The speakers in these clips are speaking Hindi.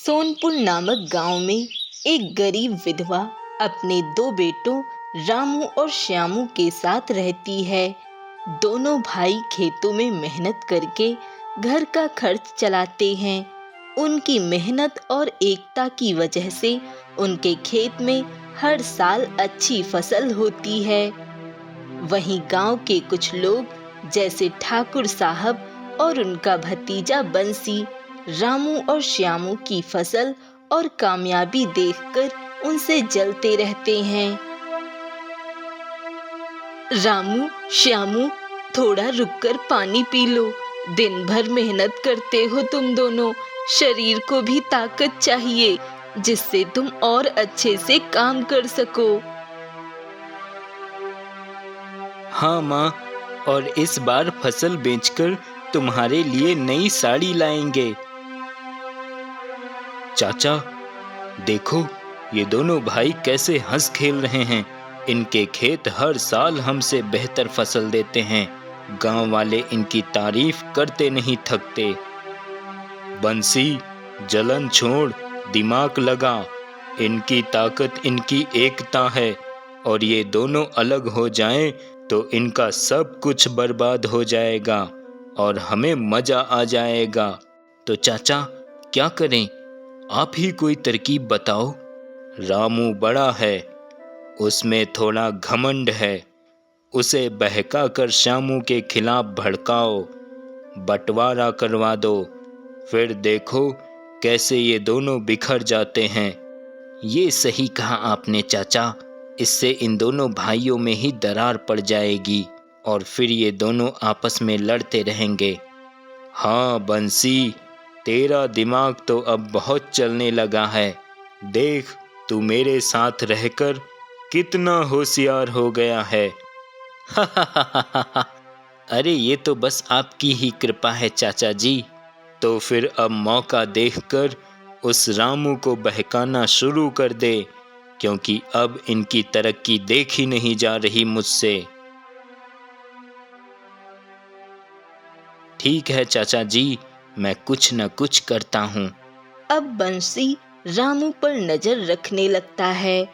सोनपुर नामक गांव में एक गरीब विधवा अपने दो बेटों रामू और श्यामू के साथ रहती है। दोनों भाई खेतों में मेहनत करके घर का खर्च चलाते हैं। उनकी मेहनत और एकता की वजह से उनके खेत में हर साल अच्छी फसल होती है। वहीं गांव के कुछ लोग जैसे ठाकुर साहब और उनका भतीजा बंसी रामू और श्यामू की फसल और कामयाबी देखकर उनसे जलते रहते हैं। रामू, श्यामू, थोड़ा रुककर पानी पी लो। दिन भर मेहनत करते हो तुम दोनों। शरीर को भी ताकत चाहिए जिससे तुम और अच्छे से काम कर सको। हाँ माँ, और इस बार फसल बेचकर तुम्हारे लिए नई साड़ी लाएंगे। चाचा, देखो ये दोनों भाई कैसे हंस खेल रहे हैं। इनके खेत हर साल हमसे बेहतर फसल देते हैं। गांव वाले इनकी तारीफ करते नहीं थकते। बंसी, जलन छोड़, दिमाग लगा। इनकी ताकत इनकी एकता है, और ये दोनों अलग हो जाएं तो इनका सब कुछ बर्बाद हो जाएगा और हमें मजा आ जाएगा। तो चाचा, क्या करें? आप ही कोई तरकीब बताओ। रामू बड़ा है, उसमें थोड़ा घमंड है। उसे बहका कर श्यामू के खिलाफ भड़काओ, बंटवारा करवा दो। फिर देखो कैसे ये दोनों बिखर जाते हैं। ये सही कहा आपने चाचा। इससे इन दोनों भाइयों में ही दरार पड़ जाएगी और फिर ये दोनों आपस में लड़ते रहेंगे। हाँ बंसी, तेरा दिमाग तो अब बहुत चलने लगा है। देख, तू मेरे साथ रहकर कितना होशियार हो गया है। अरे ये तो बस आपकी ही कृपा है चाचा जी। तो फिर अब मौका देखकर उस रामू को बहकाना शुरू कर दे, क्योंकि अब इनकी तरक्की देखी नहीं जा रही मुझसे। ठीक है चाचा जी, मैं कुछ न कुछ करता हूँ। अब बंसी रामू पर नजर रखने लगता है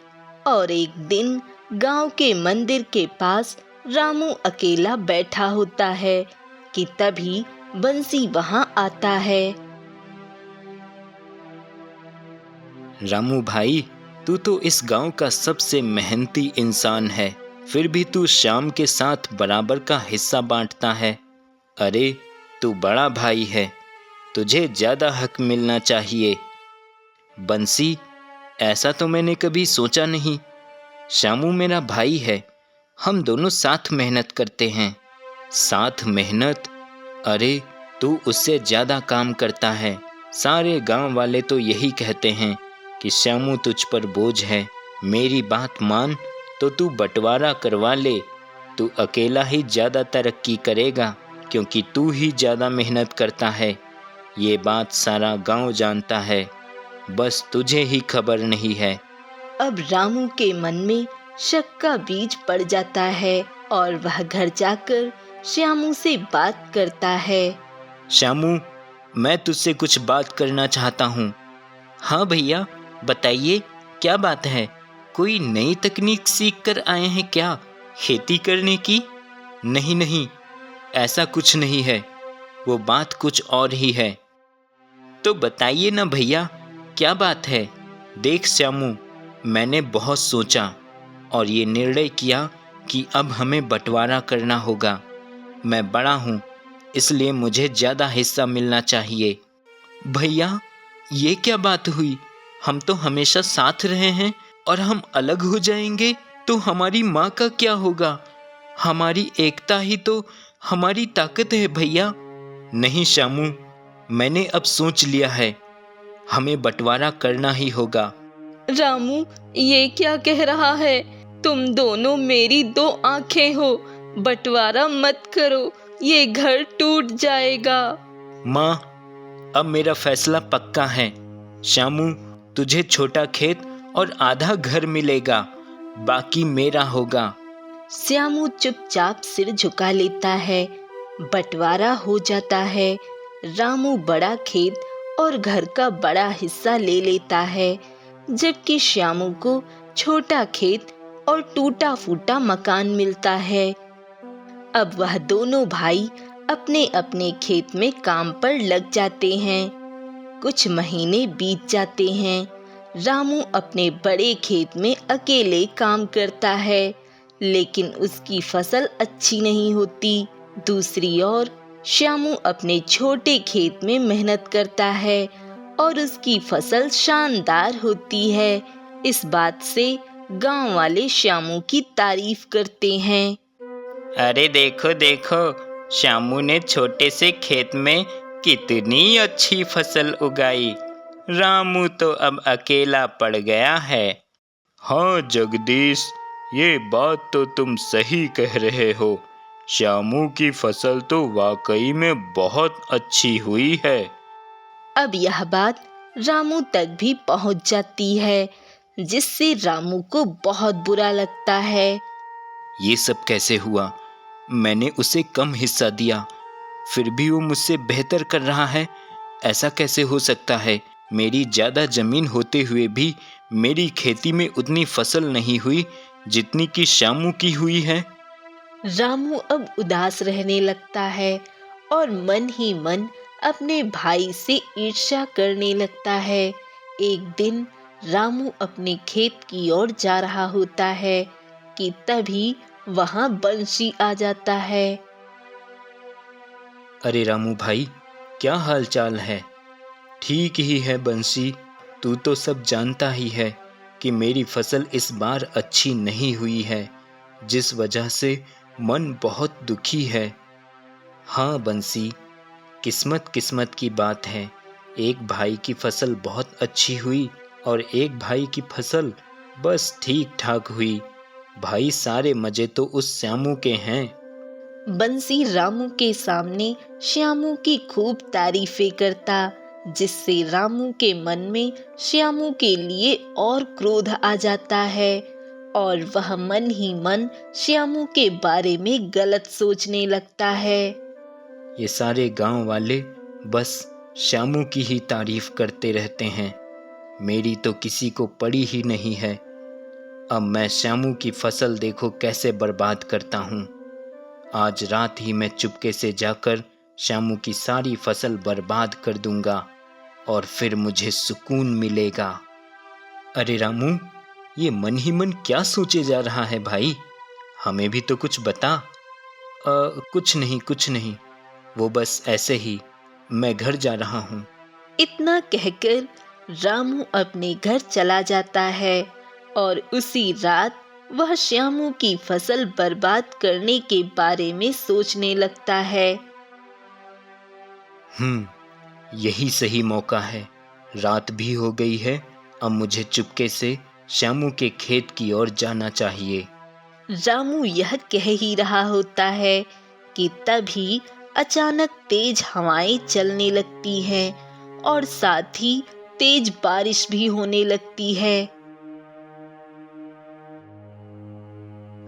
और एक दिन गांव के मंदिर के पास रामू अकेला बैठा होता है कि तभी बंसी वहां आता है। रामू भाई, तू तो इस गांव का सबसे मेहनती इंसान है, फिर भी तू श्याम के साथ बराबर का हिस्सा बांटता है। अरे तू बड़ा भाई है, तुझे ज्यादा हक मिलना चाहिए। बंसी, ऐसा तो मैंने कभी सोचा नहीं। श्यामू मेरा भाई है, हम दोनों साथ मेहनत करते हैं। साथ मेहनत? अरे तू उससे ज्यादा काम करता है। सारे गांव वाले तो यही कहते हैं कि श्यामू तुझ पर बोझ है। मेरी बात मान तो तू बंटवारा करवा ले। तू अकेला ही ज्यादा तरक्की करेगा, क्योंकि तू ही ज्यादा मेहनत करता है। ये बात सारा गांव जानता है, बस तुझे ही खबर नहीं है। अब रामू के मन में शक का बीज पड़ जाता है और वह घर जाकर श्यामू से बात करता है। श्यामू, मैं तुझसे कुछ बात करना चाहता हूँ। हाँ भैया, बताइए क्या बात है? कोई नई तकनीक सीख कर आए हैं क्या खेती करने की? नहीं नहीं, ऐसा कुछ नहीं है, वो बात कुछ और ही है। तो बताइए ना भैया, क्या बात है? देख श्यामू, मैंने बहुत सोचा और ये निर्णय किया कि अब हमें बंटवारा करना होगा। मैं बड़ा हूँ, इसलिए मुझे ज़्यादा हिस्सा मिलना चाहिए। भैया, ये क्या बात हुई? हम तो हमेशा साथ रहे हैं और हम अलग हो जाएंगे तो हमारी माँ का क्या होगा? हमारी एकता ही तो हमारी ताकत है भैया। नहीं श्यामू, मैंने अब सोच लिया है, हमें बंटवारा करना ही होगा। रामू, ये क्या कह रहा है? तुम दोनों मेरी दो आंखें हो। बंटवारा मत करो, ये घर टूट जाएगा। माँ, अब मेरा फैसला पक्का है। श्यामू, तुझे छोटा खेत और आधा घर मिलेगा, बाकी मेरा होगा। श्यामू चुपचाप सिर झुका लेता है। बंटवारा हो जाता है। रामू बड़ा खेत और घर का बड़ा हिस्सा ले लेता है, जबकि श्यामू को छोटा खेत और टूटा फूटा मकान मिलता है। अब वह दोनों भाई अपने अपने खेत में काम पर लग जाते हैं। कुछ महीने बीत जाते हैं। रामू अपने बड़े खेत में अकेले काम करता है, लेकिन उसकी फसल अच्छी नहीं होती। दूसरी ओर श्यामू अपने छोटे खेत में मेहनत करता है और उसकी फसल शानदार होती है। इस बात से गांव वाले श्यामू की तारीफ करते हैं। अरे देखो देखो, श्यामू ने छोटे से खेत में कितनी अच्छी फसल उगाई। रामू तो अब अकेला पड़ गया है। हाँ जगदीश, ये बात तो तुम सही कह रहे हो। श्यामू की फसल तो वाकई में बहुत अच्छी हुई है। अब यह बात रामू तक भी पहुंच जाती है, जिससे रामू को बहुत बुरा लगता है। ये सब कैसे हुआ? मैंने उसे कम हिस्सा दिया, फिर भी वो मुझसे बेहतर कर रहा है। ऐसा कैसे हो सकता है? मेरी ज़्यादा ज़मीन होते हुए भी मेरी खेती में उतनी फसल नहीं हुई जितनी कि श्यामू की हुई है। रामू अब उदास रहने लगता है और मन ही मन अपने भाई से ईर्ष्या करने लगता है। एक दिन रामू अपने खेत की ओर जा रहा होता है कि तभी वहां बंशी आ जाता है। अरे रामू भाई, क्या हाल चाल है? ठीक ही है बंसी, तू तो सब जानता ही है कि मेरी फसल इस बार अच्छी नहीं हुई है, जिस वजह से मन बहुत दुखी है। हाँ बंसी, किस्मत किस्मत की बात है। एक भाई की फसल बहुत अच्छी हुई और एक भाई की फसल बस ठीक ठाक हुई। भाई सारे मजे तो उस श्यामू के हैं। बंसी रामू के सामने श्यामू की खूब तारीफें करता, जिससे रामू के मन में श्यामू के लिए और क्रोध आ जाता है और वह मन ही मन श्यामू के बारे में गलत सोचने लगता है। ये सारे गांव वाले बस श्यामू की ही तारीफ करते रहते हैं, मेरी तो किसी को पड़ी ही नहीं है। अब मैं श्यामू की फसल देखो कैसे बर्बाद करता हूँ। आज रात ही मैं चुपके से जाकर श्यामू की सारी फसल बर्बाद कर दूंगा और फिर मुझे सुकून मिलेगा। अरे रामू, ये मन ही मन क्या सोचे जा रहा है भाई? हमें भी तो कुछ बता। कुछ नहीं, वो बस ऐसे ही, मैं घर जा रहा हूँ। इतना कहकर रामू अपने घर चला जाता है और उसी रात वह श्यामू की फसल बर्बाद करने के बारे में सोचने लगता है। यही सही मौका है। रात भी हो गई है, अब मुझे चुपके से श्यामू के खेत की ओर जाना चाहिए। रामू यह कह ही रहा होता है कि तभी अचानक तेज हवाएं चलने लगती हैं और साथ ही तेज बारिश भी होने लगती है।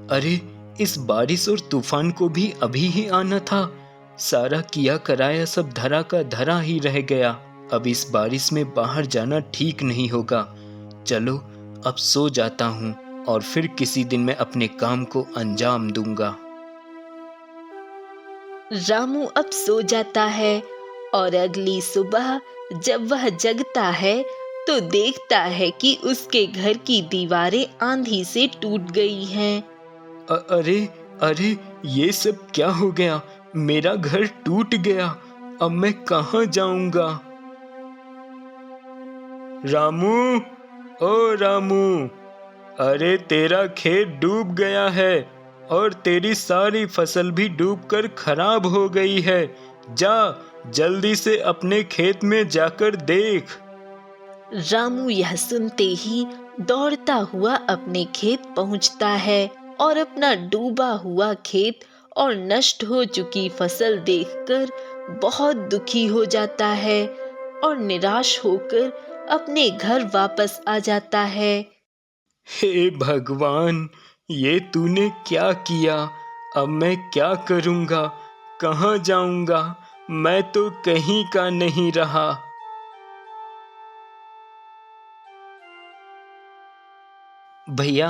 अरे, इस बारिश और तूफान को भी अभी ही आना था। सारा किया कराया सब धरा का धरा ही रह गया। अब इस बारिश में बाहर जाना ठीक नहीं होगा। चलो अब सो जाता हूँ और फिर किसी दिन मैं अपने काम को अंजाम दूंगा। रामू अब सो जाता है और अगली सुबह जब वह जगता है तो देखता है कि उसके घर की दीवारें आंधी से टूट गई हैं। अरे अरे, ये सब क्या हो गया? मेरा घर टूट गया। अब मैं कहाँ जाऊंगा? रामू, ओ रामू, अरे तेरा खेत डूब गया है और तेरी सारी फसल भी डूबकर खराब हो गई है। जा जल्दी से अपने खेत में जाकर देख। रामू यह सुनते ही दौड़ता हुआ अपने खेत पहुंचता है और अपना डूबा हुआ खेत और नष्ट हो चुकी फसल देखकर बहुत दुखी हो जाता है और निराश होकर अपने घर वापस आ जाता है। हे भगवान, ये तूने क्या किया? अब मैं क्या करूंगा? कहाँ जाऊंगा? मैं तो कहीं का नहीं रहा। भैया,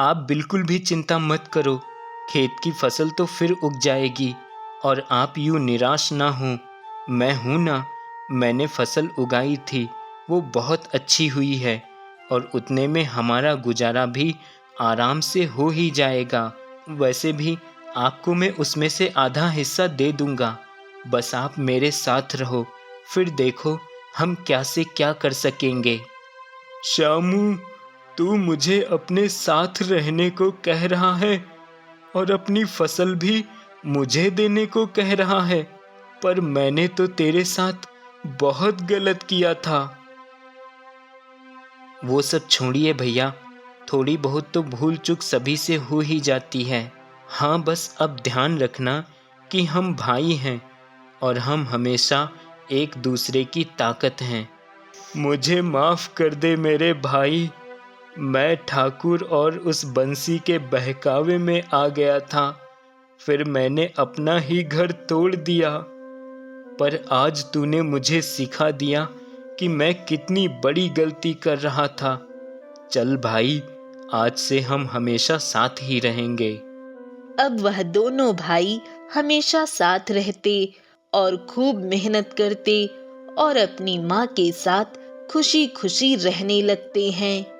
आप बिल्कुल भी चिंता मत करो। खेत की फसल तो फिर उग जाएगी और आप यूं निराश ना हो। मैं हूं ना, मैंने फसल उगाई थी, वो बहुत अच्छी हुई है और उतने में हमारा गुजारा भी आराम से हो ही जाएगा। वैसे भी आपको मैं उसमें से आधा हिस्सा दे दूंगा। बस आप मेरे साथ रहो, फिर देखो हम क्या से क्या कर सकेंगे। श्यामू, तू मुझे अपने साथ रहने को कह रहा है और अपनी फसल भी मुझे देने को कह रहा है, पर मैंने तो तेरे साथ बहुत गलत किया था। वो सब छोड़िए भैया, थोड़ी बहुत तो भूल चूक सभी से हो ही जाती है। हाँ, बस अब ध्यान रखना कि हम भाई हैं और हम हमेशा एक दूसरे की ताकत हैं। मुझे माफ कर दे मेरे भाई, मैं ठाकुर और उस बंसी के बहकावे में आ गया था। फिर मैंने अपना ही घर तोड़ दिया, पर आज तूने मुझे सिखा दिया कि मैं कितनी बड़ी गलती कर रहा था। चल भाई, आज से हम हमेशा साथ ही रहेंगे। अब वह दोनों भाई हमेशा साथ रहते और खूब मेहनत करते और अपनी माँ के साथ खुशी खुशी रहने लगते हैं।